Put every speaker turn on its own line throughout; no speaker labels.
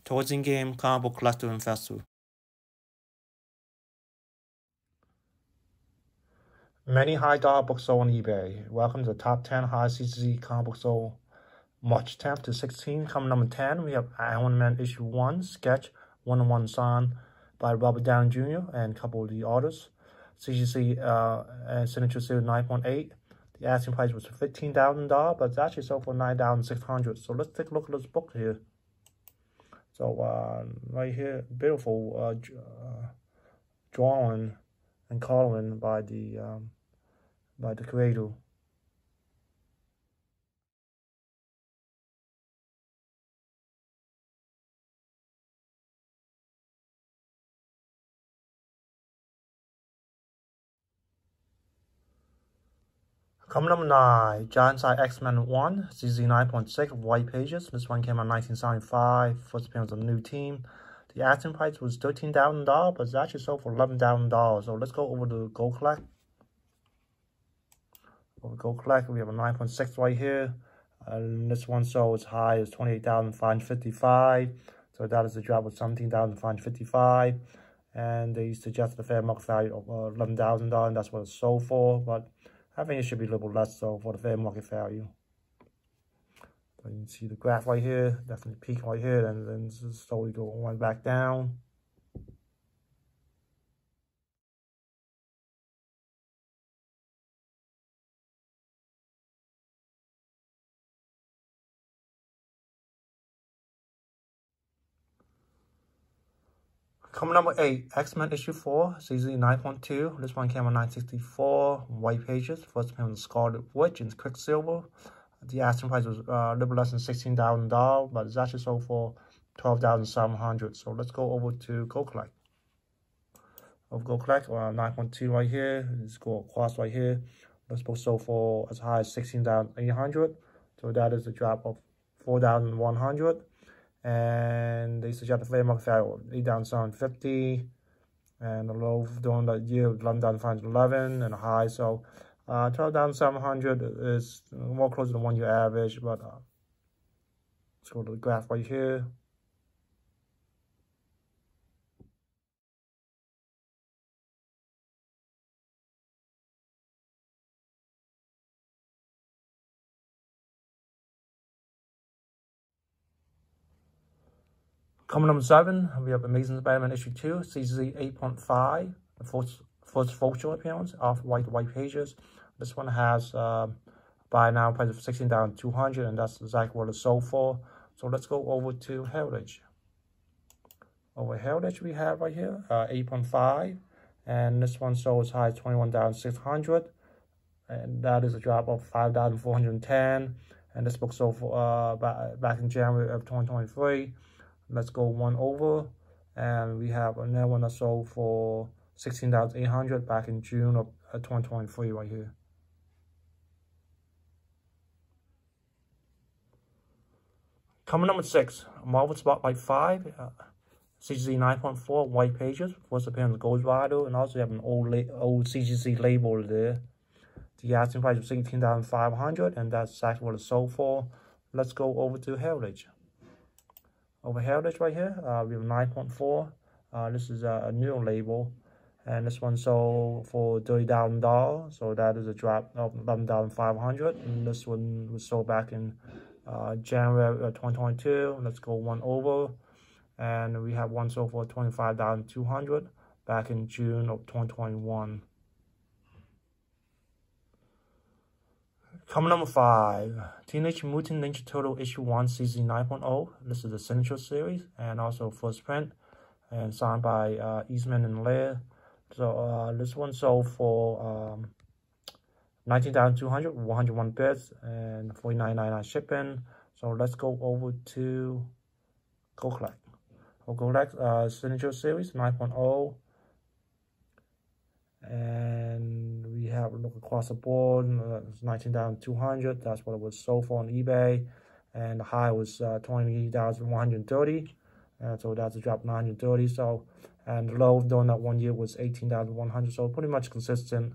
Towards in-game comic book collector investor. Many high dollar books sold on eBay. Welcome to the top 10 high CGC comic books sold March 10th to 16th. Coming number 10, we have Iron Man issue 1, sketch 1-on-1 signed by Robert Downey Jr. and a couple of the artists. CGC and Signature Series 9.8. The asking price was $15,000, but it's actually sold for $9,600. So let's take a look at this book here. So right here, beautiful drawing and coloring by the creator. Coming number 9, Giant Size X-Men 1, CZ 9.6, white pages. This one came out in 1975, first appearance of the new team. The asking price was $13,000, but it's actually sold for $11,000. So let's go over to Go Collect. Over Go Collect, we have a 9.6 right here. And this one sold as high as $28,555. So that is a drop of $17,555. And they suggested a fair market value of $11,000, and that's what it's sold for. But I think it should be a little less so for the fair market value. So you can see the graph right here, definitely peak right here, and then slowly go on back down. Coming number 8, X-Men issue 4, CZ 9.2. This one came out in 1964, white pages. First appearance of Scarlet Witch and Quicksilver. The asking price was a little less than $16,000, but it's actually sold for $12,700. So let's go over to Go Collect. Over Go Collect, 9.2 right here. Let's go across right here. This book sold for as high as $16,800. So that is a drop of $4,100. And they suggest the fair market value of $8,750, and the low during that year was $11,511, and the high, so $12,700 is more closer to 1 year average. But let's go to the graph right here. Coming number 7, we have Amazing Spider-Man issue 2, CZ 8.5, the first photo appearance of white pages. This one has buy now price of $16,200, and that's exactly what it's sold for. So let's go over to Heritage. Over Heritage, we have right here 8.5, and this one sold as high as $21,600, and that is a drop of $5,410. And this book sold for back in January of 2023. Let's go one over, and we have another one that sold for $16,800 back in June of 2023 right here. Coming number 6, Marvel Spotlight 5, CGC 9.4, white pages. First appearance of Ghost Rider, and also you have an old CGC label there. The asking price was $18,500, and that's exactly what it's sold for. Let's go over to Heritage. Over Heritage right here, we have 9.4. This is a new label, and this one sold for $30,000. So that is a drop of $11,500. And this one was sold back in January 2022. Let's go one over, and we have one sold for $25,200 back in June of 2021. Coming number 5, Teenage Mutant Ninja Turtle issue 1, CZ 9.0. This is the Signature Series, and also first print, and signed by Eastman and Laird. So this one sold for $19,200, 101 bits, and $49.99 shipping. So let's go over to Go Collect. Go Collect Signature Series 9.0. And we have a look across the board. It's $19,200. That's what it was sold for on eBay, and the high was $20,130. And so that's a drop of $930. So, and the low during that 1 year was $18,100. So pretty much consistent.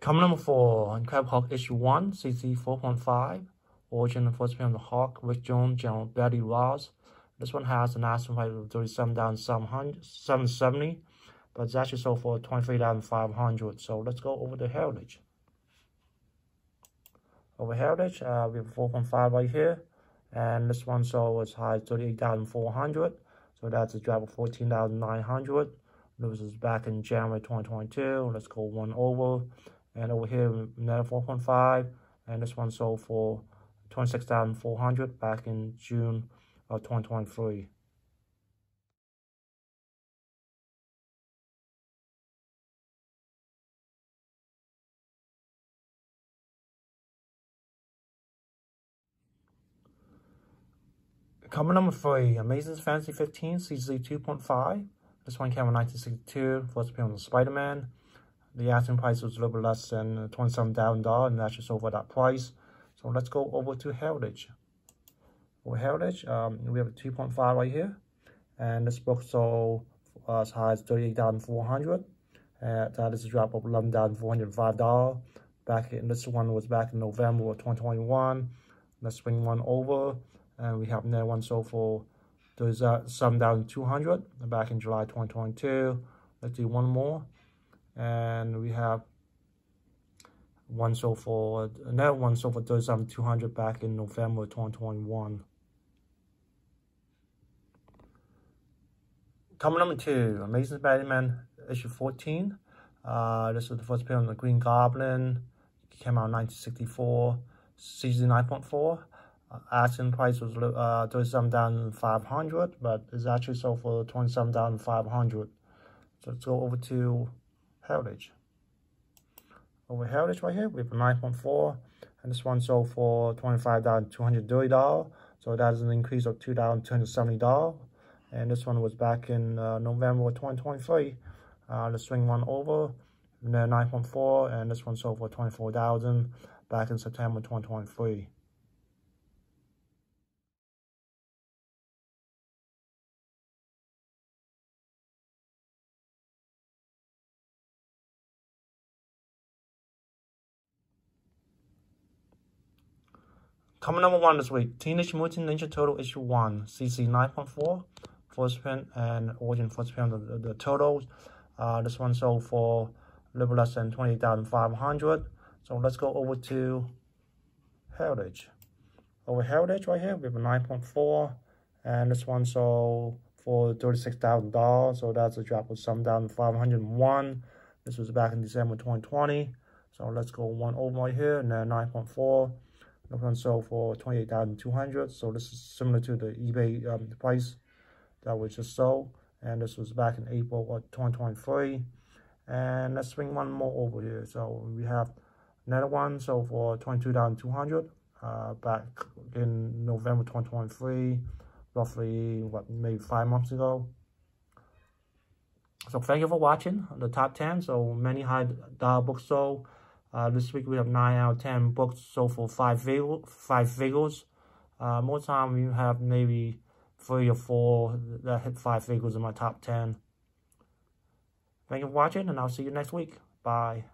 Common number 4, Incredible Hulk issue 1, CC 4.5. Origin and first appearance of Hulk, Rick Jones, General Betty Ross. This one has an asking price of $37,770, but it's actually sold for $23,500. So let's go over the Heritage. Over Heritage, we have 4.5 right here, and this one sold as high as $38,400. So that's a drop of $14,900. This was back in January 2022. Let's go one over. And over here, another 4.5. And this one sold for $26,400 back in June of 2023. Common number 3, Amazing Fantasy 15, CZ 2.5. This one came in 1962, first appearance of Spider-Man. The asking price was a little bit less than $27,000, and that's just over that price. So let's go over to Heritage. For Heritage, we have a 2.5 right here, and this book sold as high as $38,400. That is a drop of $11,405. This one was back in November of 2021. Let's swing one over, and we have another one sold for $7,200 back in July 2022. Let's do one more. And we have another one sold for $37,200 back in November 2021. Common number 2, Amazing Spider-Man issue 14. This was the first appearance of the Green Goblin. It came out in 1964, season 9.4. Asking price was $37,500, but it's actually sold for $27,500. So let's go over to Heritage. Over Heritage right here, we have a 9.4, and this one sold for $25,230. So that is an increase of $2,270. And this one was back in November of 2023. Let's swing one over, and then 9.4, and this one sold for $24,000 back in September 2023. Common number 1 this week, Teenage Mutant Ninja Turtle issue 1, CC 9.4, first print and origin first print of the Turtles. This one sold for a little less than $28,500. So let's go over to Heritage. Over Heritage right here, we have a 9.4, and this one sold for $36,000. So that's a drop of $7,501. This was back in December 2020. So let's go one over right here, and then 9.4. This one sold for $28,200. So this is similar to the eBay price that was just sold. And this was back in April of 2023. And let's swing one more over here. So we have another one sold for $22,200 back in November 2023, roughly maybe 5 months ago. So thank you for watching the top 10. So many high-dollar books sold. This week we have 9 out of 10 books sold for five figures. More time we have maybe 3 or 4 that hit 5 figures in my top 10. Thank you for watching, and I'll see you next week. Bye.